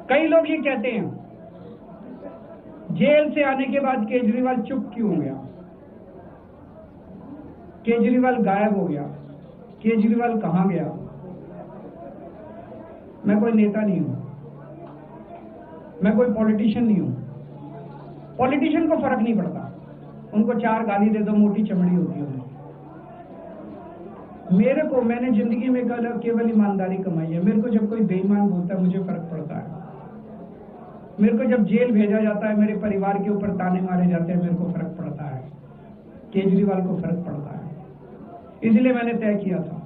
कई लोग ये कहते हैं जेल से आने के बाद केजरीवाल चुप क्यों हो गया, केजरीवाल गायब हो गया, केजरीवाल कहां गया। मैं कोई नेता नहीं हूं, मैं कोई पॉलिटिशियन नहीं हूं। पॉलिटिशियन को फर्क नहीं पड़ता, उनको 4 गाली दे दो, मोटी चमड़ी होती है। मेरे को, मैंने जिंदगी में केवल ईमानदारी कमाई है। मेरे को जब कोई बेईमान बोलता है मुझे फर्क पड़ता है। मेरे को जब जेल भेजा जाता है, मेरे परिवार के ऊपर ताने मारे जाते हैं, मेरे को फर्क पड़ता है। केजरीवाल को फर्क पड़ता है। इसलिए मैंने तय किया था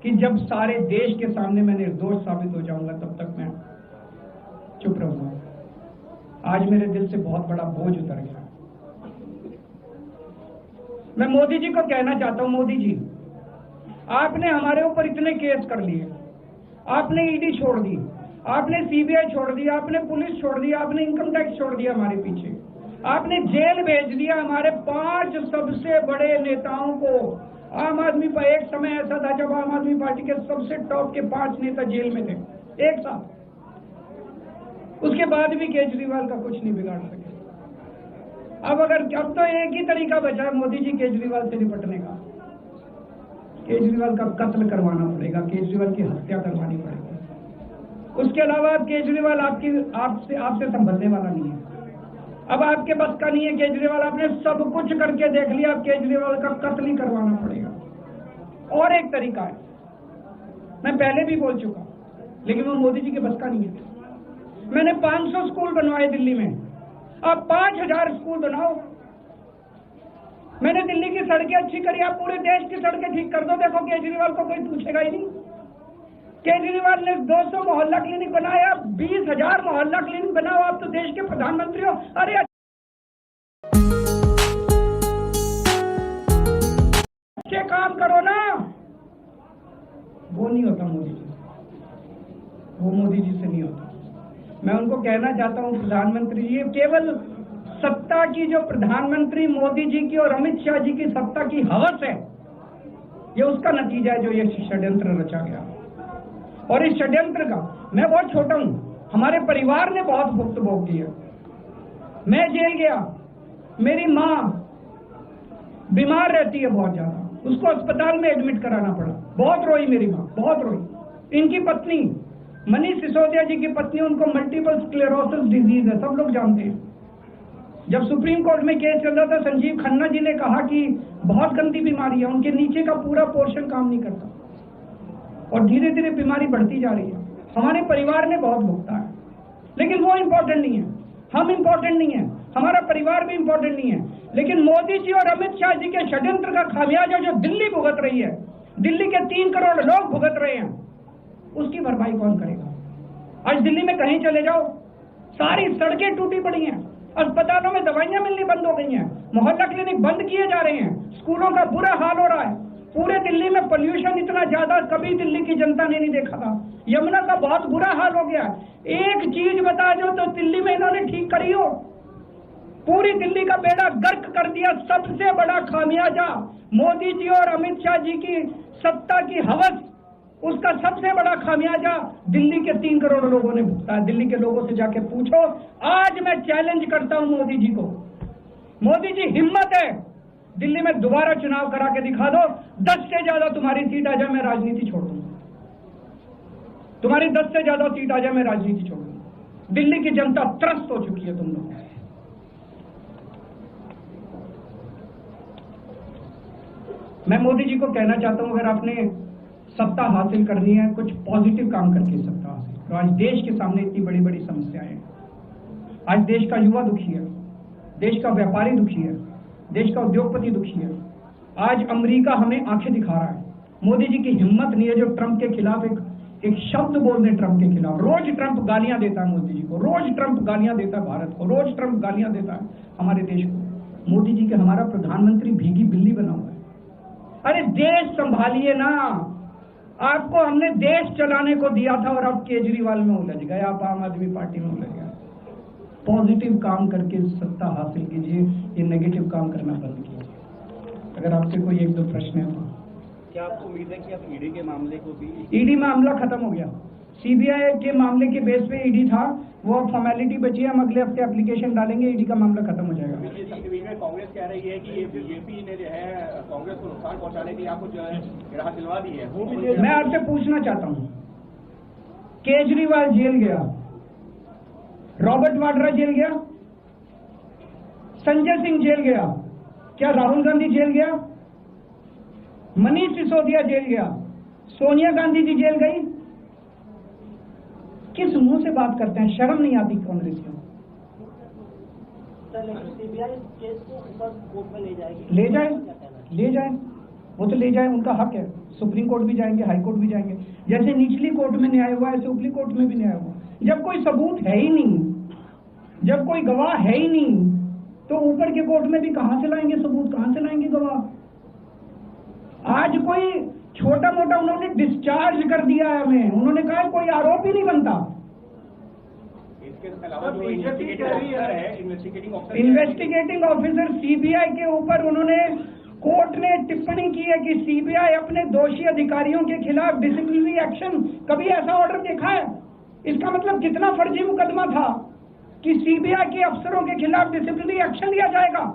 कि जब सारे देश के सामने मैं निर्दोष साबित हो जाऊंगा तब तक मैं चुप रहूंगा। आज मेरे दिल से बहुत बड़ा बोझ उतर गया। मैं मोदी जी को कहना चाहता हूं, मोदी जी आपने हमारे ऊपर इतने केस कर लिए, आपने ईडी छोड़ दी, आपने सीबीआई छोड़ दिया, आपने पुलिस छोड़ दिया, आपने इनकम टैक्स छोड़ दिया हमारे पीछे, आपने जेल भेज दिया हमारे 5 सबसे बड़े नेताओं को। आम आदमी पर एक समय ऐसा था जब आम आदमी पार्टी के सबसे टॉप के 5 नेता जेल में थे एक साथ। उसके बाद भी केजरीवाल का कुछ नहीं बिगाड़ सके। अब तो एक ही तरीका बचा है मोदी जी केजरीवाल से निपटने का, केजरीवाल का कत्ल करवाना पड़ेगा, केजरीवाल की हत्या करवानी पड़ेगी। उसके अलावा केजरीवाल आपसे संभलने वाला नहीं है। अब आपके बस का नहीं है केजरीवाल, आपने सब कुछ करके देख लिया, अब केजरीवाल का कत्ल ही करवाना पड़ेगा। और एक तरीका है, मैं पहले भी बोल चुका, लेकिन वो मोदी जी के बस का नहीं है। मैंने 500 स्कूल बनवाए दिल्ली में, आप 5000 स्कूल बनाओ। मैंने दिल्ली की सड़कें अच्छी करी, आप पूरे देश की सड़कें ठीक कर दो, देखो केजरीवाल को कोई पूछेगा ही नहीं। केजरीवाल ने 200 मोहल्ला क्लिनिक बनाया, 20,000 मोहल्ला क्लिनिक बनाओ, आप तो देश के प्रधानमंत्री हो। अरे अच्छे काम करो ना। वो नहीं होता मोदी जी, वो मोदी जी से नहीं होता। मैं उनको कहना चाहता हूं, प्रधानमंत्री जी, केवल सत्ता की जो प्रधानमंत्री मोदी जी की और अमित शाह जी की सत्ता की हवस है, ये उसका नतीजा है जो ये षड्यंत्र रचा गया। और इस षड्यंत्र का मैं बहुत छोटा हूं, हमारे परिवार ने बहुत भुगत भोग दिया। मैं जेल गया, मेरी मां बीमार रहती है बहुत ज्यादा, उसको अस्पताल में एडमिट कराना पड़ा, बहुत रोई मेरी मां, बहुत रोई। इनकी पत्नी मनीष सिसोदिया जी की पत्नी, उनको मल्टीपल स्क्लेरोसिस डिजीज है, सब लोग जानते हैं। जब सुप्रीम कोर्ट में केस चल रहा था, संजीव खन्ना जी ने कहा कि बहुत गंदी बीमारी है, उनके नीचे का पूरा पोर्शन काम नहीं करता और धीरे धीरे बीमारी बढ़ती जा रही है। हमारे परिवार ने बहुत भुगता है, लेकिन वो इंपॉर्टेंट नहीं है, हम इंपॉर्टेंट नहीं है, हमारा परिवार भी इंपॉर्टेंट नहीं है। लेकिन मोदी जी और अमित शाह जी के षड्यंत्र का खामियाजा जो दिल्ली भुगत रही है, दिल्ली के 3 करोड़ लोग भुगत रहे हैं, उसकी भरपाई कौन करेगा। आज दिल्ली में कहीं चले जाओ, सारी सड़कें टूटी पड़ी हैं, अस्पतालों में दवाइयां मिलनी बंद हो गई हैं, मोहल्ला क्लिनिक बंद किए जा रहे हैं, स्कूलों का बुरा हाल हो रहा है। पूरे दिल्ली में पोल्यूशन इतना ज्यादा कभी दिल्ली की जनता ने नहीं देखा था। यमुना का बहुत बुरा हाल हो गया। एक चीज बता दो तो दिल्ली में इन्होंने ठीक करी हो, पूरी दिल्ली का बेड़ा गर्क कर दिया। सबसे बड़ा खामियाजा मोदी जी और अमित शाह जी की सत्ता की हवस, उसका सबसे बड़ा खामियाजा दिल्ली के 3 करोड़ लोगों ने भुगता है। दिल्ली के लोगों से जाके पूछो। आज मैं चैलेंज करता हूं मोदी जी को, मोदी जी हिम्मत है दिल्ली में दोबारा चुनाव करा के दिखा दो, 10 से ज्यादा तुम्हारी सीट आ जाए, मैं राजनीति छोड़ दूंगा। तुम्हारी 10 से ज्यादा सीट आ जाए, मैं राजनीति छोड़ दूंगा। दिल्ली की जनता त्रस्त हो चुकी है तुम लोग। मैं मोदी जी को कहना चाहता हूं, अगर आपने सत्ता हासिल करनी है, कुछ पॉजिटिव काम करके सत्ता हासिल करो। आज देश के सामने इतनी बड़ी बड़ी समस्याएं हैं। आज देश का युवा दुखी है, देश का व्यापारी दुखी है, देश का उद्योगपति दुखी है। आज अमेरिका हमें आंखें दिखा रहा है। मोदी जी की हिम्मत नहीं है जो ट्रंप के खिलाफ एक शब्द बोल दें। ट्रंप के खिलाफ रोज ट्रंप गालियां देता है मोदी जी को, रोज ट्रंप गालियां देता है भारत को, रोज ट्रंप गालियां देता है हमारे देश को। मोदी जी के हमारा प्रधानमंत्री भीगी बिल्ली बना हुआ है। अरे देश संभालिए ना, आपको हमने देश चलाने को दिया था और अब केजरीवाल में उलझ गए, आप आम आदमी पार्टी में उलझ गए। पॉजिटिव काम करके सत्ता हासिल कीजिए, ये नेगेटिव काम करना बंद कीजिए। अगर आपसे कोई 1-2 प्रश्न है तो क्या आपको उम्मीद है कि आप ईडी के मामले को भी? ईडी मामला खत्म हो गया, सीबीआई के मामले के बेस पे ईडी था, वो अब फॉर्मेलिटी बची है, हम अगले हफ्ते एप्लीकेशन डालेंगे, ईडी का मामला खत्म हो जाएगा। कांग्रेस कह रही है कि ये बीजेपी ने जो है कांग्रेस को नुकसान पहुंचाने के लिए आपको जो है राहत दिलवा दी है। मैं आपसे पूछना चाहता हूं, केजरीवाल जेल गया, रॉबर्ट वाड्रा जेल गया, संजय सिंह जेल गया, क्या राहुल गांधी जेल गया, मनीष सिसोदिया जेल गया, सोनिया गांधी जी जेल गई? किस मुंह से बात करते हैं? शर्म नहीं आती कांग्रेस को? सीबीआई केस को ऊपर कोर्ट में ले जाएगी। ले जाए, वो तो ले जाए, उनका हक है। सुप्रीम कोर्ट भी जाएंगे, हाई कोर्ट भी जाएंगे। जैसे निचली कोर्ट में न्याय हुआ, ऐसे ऊपरी कोर्ट में भी न्याय हुआ। जब कोई सबूत है ही नहीं, जब कोई गवाह है ही नहीं, तो ऊपर के कोर्ट में भी कहां से लाएंगे सबूत, कहां से लाएंगे गवाह? आज कोई छोटा मोटा उन्होंने डिस्चार्ज कर दिया है हमें, उन्होंने कहा कोई आरोप ही नहीं बनता। इसके अलावा जो इन्वेस्टिगेटिंग ऑफिसर सीबीआई के ऊपर उन्होंने, कोर्ट ने टिप्पणी की है कि सीबीआई अपने दोषी अधिकारियों के खिलाफ डिसिप्लिनरी एक्शन, कभी ऐसा ऑर्डर देखा है? इसका मतलब कितना फर्जी मुकदमा था कि सीबीआई के अफसरों के खिलाफ डिसिप्लिनरी एक्शन लिया जाएगा।